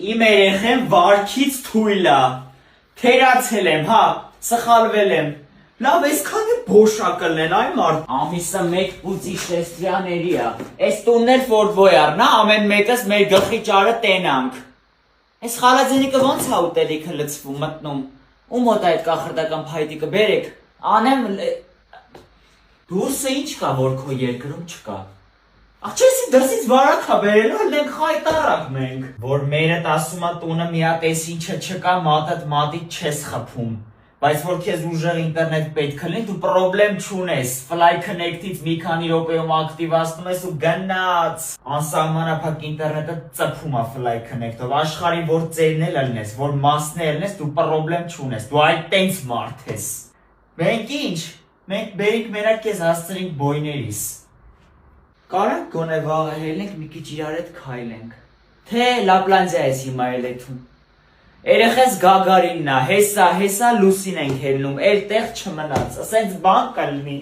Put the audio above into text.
Իմ երեխեն վարքից թույլ է, թերացել եմ, հա, սխալվել եմ, լավ այսքան է բոշակլն են այ մարդ, ամիսը մեկ պուծի շեստյաների է, այս տուններ ֆորդվոյ առնա, ամեն մեկս մեր գլխի ճարը տենանք, այս խալաձենիկը ոնց է ուտելիքը լծվում մտնում, ու մոտ այդ կախրդական փայտիկը բերեք, անեմ, դուրսը ինչ կա, որ քո երկրում չկա, Աղջեսի դրսից վարակ է բերելու, հլենք խայտարակ մենք, որ մերդ ասում է տունը միատես ինչը չկա, մատդ մատից չես խփում, բայց որ քեզ ուժեղ ինտերնետ պետք լինի, դու պրոբլեմ չունես, Fly Connect-ից մի քանի րոպեում ակտիվացնում ես ու գնաց, անսահմանափակ ինտերնետը ծփում է Fly Connect-ով, աշխարհի որ ծերն էլ լինես, որ մասն էլ լինես, դու պրոբլեմ չունես, դու այդ տենց մարդ ես, մենք ինչ, մենք բերինք մենակ քեզ հասցրինք բոյներիս Կարանք գոնե վաղը հելնենք մի քիչ իրար հետ քայլենք, թե Լապլանդիա ես հիմա ելեթում, երեխես Գագարինն է, հեսա լուսին ենք հելնում, էլ տեղ չմնաց, ասենց բան կլինի